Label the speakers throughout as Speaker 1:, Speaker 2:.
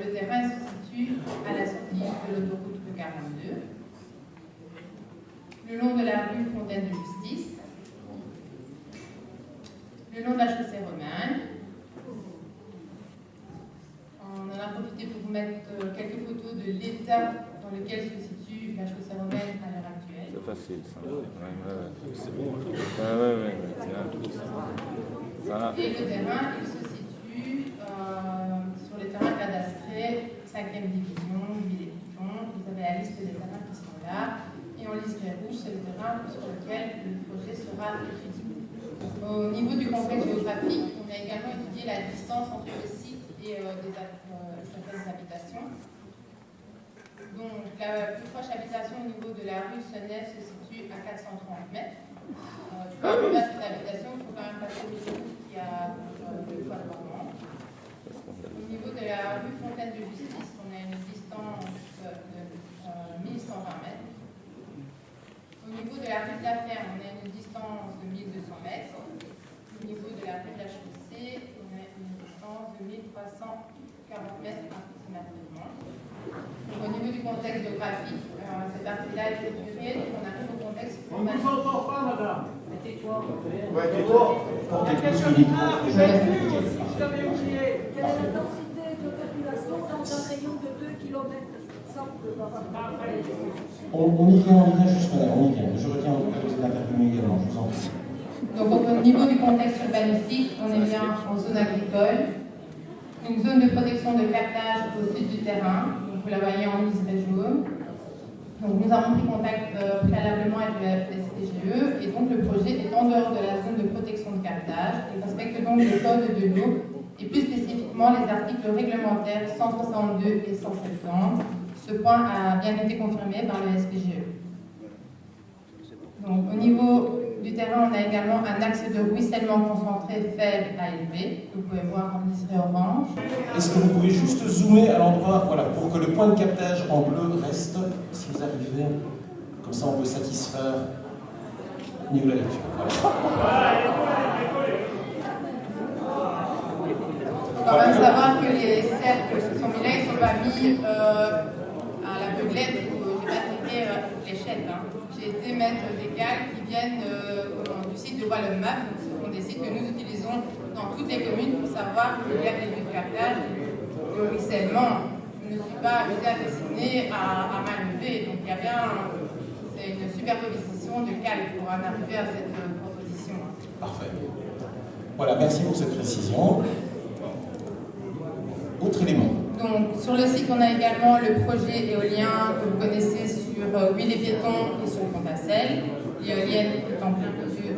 Speaker 1: le terrain se situe à la sortie de l'autoroute E42, le long de la rue Fontaine de Justice, le long de la chaussée Romaine. On en a profité pour vous mettre quelques photos de l'état dans lequel se situe la chaussée Romaine à l'heure actuelle.
Speaker 2: C'est facile, ça. C'est bon.
Speaker 1: Et le terrain, il se situe sur les terrains cadastrés 5e division, Villers-Piton. Vous avez la liste des terrains qui sont là. Et en liste rouge, c'est le terrain sur lequel le projet sera étudié. Au niveau du contexte géographique, on a également étudié la distance entre le site et certaines habitations. Donc, la plus proche habitation au niveau de la rue Senef se situe à 430 mètres. Pour arriver à cette habitation, il faut quand même passer une route qui a 2 fois le Normand. Au niveau de la rue Fontaine de Justice, on a une distance de 1120 mètres. Au niveau de la rue de la Ferme, on a une distance de 1200 mètres. Au niveau de la rue de la Chaussée, on a une distance de 1340 mètres approximativement. Donc, au niveau du contexte géographique, cette partie-là est structurée, donc on arrive au contexte.
Speaker 3: On ne vous entend pas, madame.
Speaker 4: Tais-toi.
Speaker 3: Ouais, tais-toi.
Speaker 4: Vous avez oublié. Quelle est l'intensité de population dans un rayon de 2 km?
Speaker 5: On y vient juste là, on y vient. Je retiens en tout cas que vous êtes intervenu également, je vous en prie.
Speaker 1: Donc au niveau du contexte urbanistique, on est bien en zone agricole, une zone de protection de cartage au sud du terrain, donc vous la voyez en liseré jaune. Donc nous avons pris contact préalablement avec le SPGE et donc le projet est en dehors de la zone de protection de cartage et respecte donc le code de l'eau et plus spécifiquement les articles réglementaires 162 et 170. Ce point a bien été confirmé par le SPGE. Donc, au niveau du terrain, on a également un axe de ruissellement concentré faible à élevé, que vous pouvez voir en liseré orange.
Speaker 5: Est-ce que vous pouvez juste zoomer à l'endroit, voilà, pour que le point de captage en bleu reste, si vous arrivez, comme ça on peut satisfaire au niveau de la lecture. Voilà.
Speaker 1: Il faut quand même savoir que les cercles qui sont mis là, ils ne sont pas mis à l'aveuglette où j'ai pas traité fléchette. J'ai été mettre des cales qui viennent du site de Wallonmap, donc ce sont des sites que nous utilisons dans toutes les communes pour savoir qu'il y a des lieux de captage. Le ruissellement, je ne suis pas amusée à dessiner à main levée, donc il y a bien une superposition de cales pour en arriver à cette proposition.
Speaker 5: Parfait. Voilà, merci pour cette précision. Autre élément.
Speaker 1: Donc, sur le site, on a également le projet éolien que vous connaissez sur Huit-les-Piétons et sur Pont-Assel. L'éolienne est en plein milieu.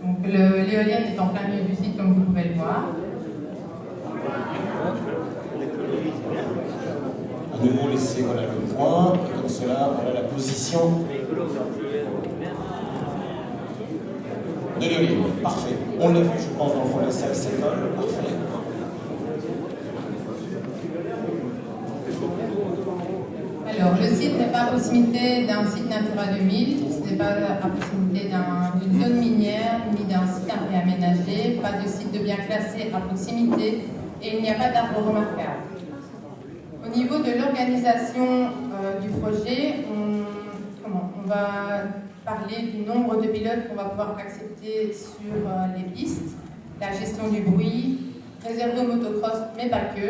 Speaker 1: Donc, l'éolienne est en plein milieu du site, comme vous pouvez le voir.
Speaker 5: À nouveau, laissez voilà, le point, et comme cela, voilà la position de l'éolienne. Parfait. On l'a vu, je pense, dans le fond de la salle, c'est colle. Parfait.
Speaker 1: Alors, le site n'est pas à proximité d'un site Natura 2000, ce n'est pas à proximité d'une zone minière, ni d'un site réaménagé, pas de site de bien classé à proximité, et il n'y a pas d'arbres remarquables. Au niveau de l'organisation du projet, on va parler du nombre de pilotes qu'on va pouvoir accepter sur les pistes, la gestion du bruit, réservé au motocross, mais pas que,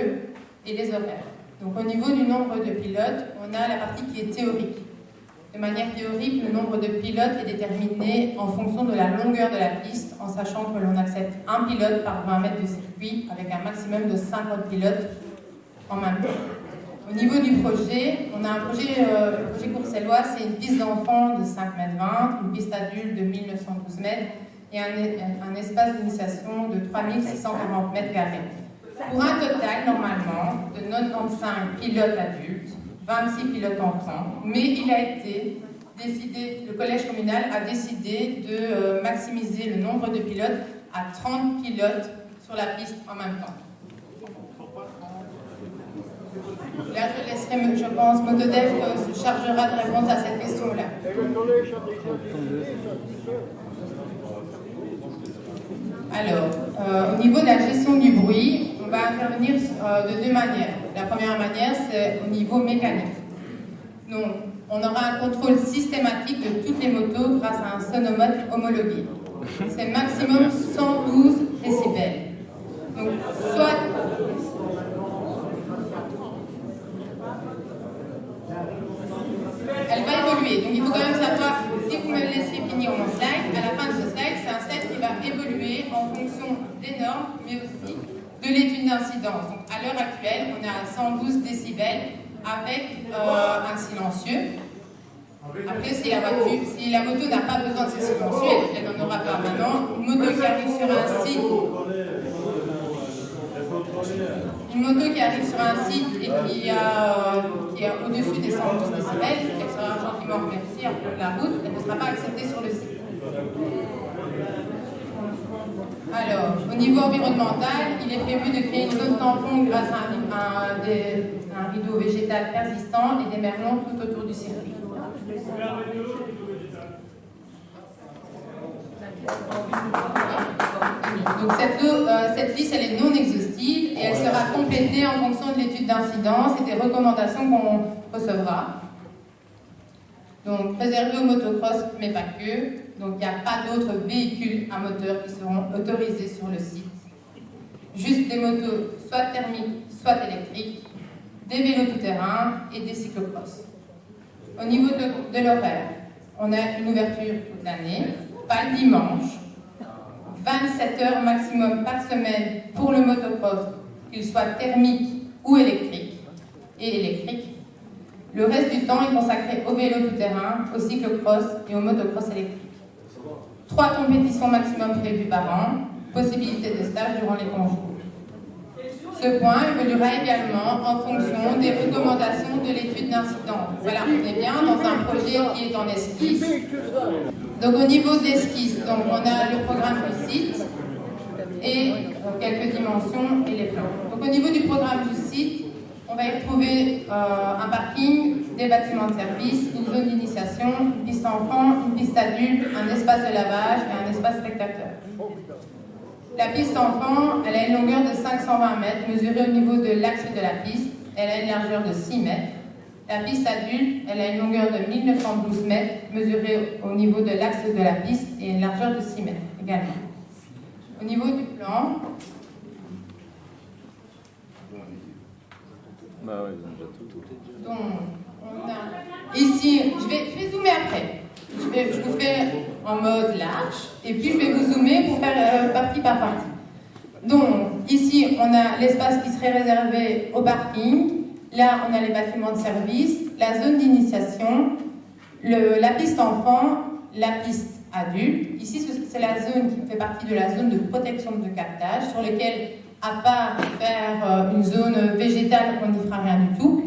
Speaker 1: et les horaires. Donc au niveau du nombre de pilotes, on a la partie qui est théorique. De manière théorique, le nombre de pilotes est déterminé en fonction de la longueur de la piste, en sachant que l'on accepte un pilote par 20 mètres de circuit, avec un maximum de 50 pilotes en même temps. Au niveau du projet, on a un projet, le projet Courcellois, c'est une piste d'enfants de 5,20 m, une piste adulte de 1912 mètres et un espace d'initiation de 3640 mètres carrés. Pour un total, normalement, de 95 pilotes adultes, 26 pilotes enfants, mais il a été décidé, le collège communal a décidé de maximiser le nombre de pilotes à 30 pilotes sur la piste en même temps. Là, je laisse laisserai, je pense, Motodef se chargera de répondre à cette question-là. Alors, au niveau de la gestion du bruit, on va intervenir de deux manières. La première manière, c'est au niveau mécanique. Donc, on aura un contrôle systématique de toutes les motos grâce à un sonomètre homologué. C'est maximum 112 décibels. Donc, soit... Elle va évoluer. Donc, il faut quand même savoir, si vous me laissez finir mon slide, à la fin de ce slide, c'est un slide qui va évoluer en fonction des normes, mais aussi de l'étude d'incidence. Donc, à l'heure actuelle, on est à 112 décibels avec un silencieux. Après, si la moto n'a pas besoin de ce silencieux, elle n'en aura pas maintenant. Une moto qui arrive sur un site... Une moto qui arrive sur un site et qui est au-dessus des 112 décibels, elle sera gentiment remerciée de la route, elle ne sera pas acceptée sur le site. Alors, au niveau environnemental, il est prévu de créer une zone tampon grâce à un rideau végétal persistant et des merlons tout autour du circuit. Donc cette liste, elle est non exhaustive et elle sera complétée en fonction de l'étude d'incidence et des recommandations qu'on recevra. Donc réservé aux motocross, mais pas que. Donc il n'y a pas d'autres véhicules à moteur qui seront autorisés sur le site. Juste des motos soit thermiques, soit électriques, des vélos tout-terrain et des cyclocross. Au niveau de l'horaire, on a une ouverture toute l'année, pas le dimanche, 27 heures maximum par semaine pour le motocross, qu'il soit thermique ou électrique, Le reste du temps est consacré au vélo tout-terrain, au cyclocross et au motocross électrique. 3 compétitions maximum prévues par an, possibilité de stage durant les congés. Ce point évoluera également en fonction des recommandations de l'étude d'incidence. Voilà, on est bien dans un projet qui est en esquisse. Donc au niveau de l'esquisse, on a le programme du site et quelques dimensions et les plans. Donc au niveau du programme du site, on va y retrouver un parking, des bâtiments de service, une zone d'initiation, une piste enfant, une piste adulte, un espace de lavage et un espace spectateur. La piste enfant, elle a une longueur de 520 mètres, mesurée au niveau de l'axe de la piste. Elle a une largeur de 6 mètres. La piste adulte, elle a une longueur de 1912 mètres, mesurée au niveau de l'axe de la piste et une largeur de 6 mètres également. Au niveau du plan, donc, on a ici, je vais zoomer après. Je vous fais en mode large et puis je vais vous zoomer pour faire partie par partie. Donc ici on a l'espace qui serait réservé au parking, là on a les bâtiments de service, la zone d'initiation, la piste enfant, la piste adulte. Ici c'est la zone qui fait partie de la zone de protection de captage sur laquelle, à part faire une zone végétale, on n'y fera rien du tout.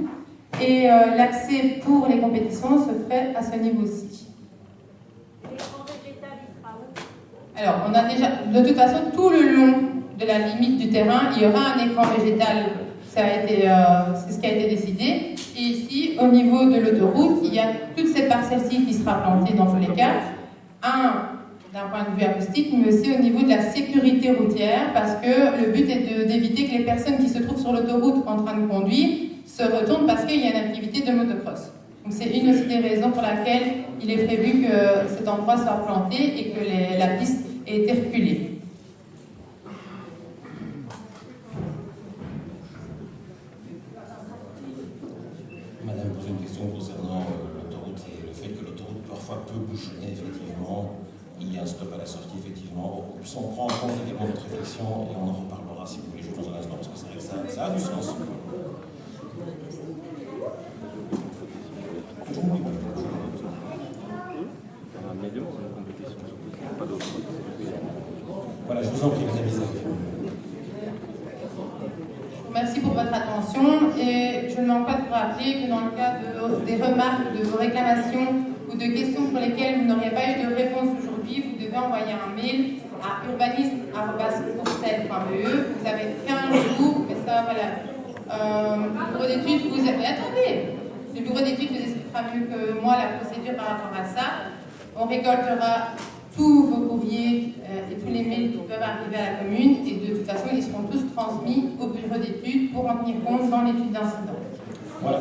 Speaker 1: Et l'accès pour les compétitions se ferait à ce niveau-ci. Alors, on a déjà, de toute façon, tout le long de la limite du terrain, il y aura un écran végétal. C'est ce qui a été décidé. Et ici, au niveau de l'autoroute, il y a toute cette parcelle-ci qui sera plantée dans tous les cas. D'un point de vue acoustique, mais aussi au niveau de la sécurité routière, parce que le but est d'éviter que les personnes qui se trouvent sur l'autoroute en train de conduire se retournent parce qu'il y a une activité de motocross. Donc c'est une aussi des raisons pour laquelle il est prévu que cet endroit soit planté et que la piste ait été reculée.
Speaker 5: Madame pose une question concernant l'autoroute et le fait que l'autoroute parfois peut bouchonner, effectivement. Il y a un stop à la sortie, effectivement. On prend en compte également votre réflexion et on en reparlera si vous voulez, je pense, un instant, parce que c'est vrai que ça a du sens. Voilà, je vous en prie, Madame Isaac.
Speaker 1: Merci pour votre attention et je ne manque pas de vous rappeler que dans le cas des remarques, de vos réclamations ou de questions pour lesquelles vous n'auriez pas eu de réponse aujourd'hui, vous devez envoyer un mail à urbanisme@courcelles.be. Vous avez 15 jours, mais ça, voilà, Le bureau d'études vous attendez. Le bureau d'études vous expliquera mieux que moi la procédure par rapport à ça. On récoltera tous vos courriers et tous les mails qui peuvent arriver à la commune et de toute façon ils seront tous transmis au bureau d'études pour en tenir compte dans l'étude d'incident.
Speaker 5: Voilà.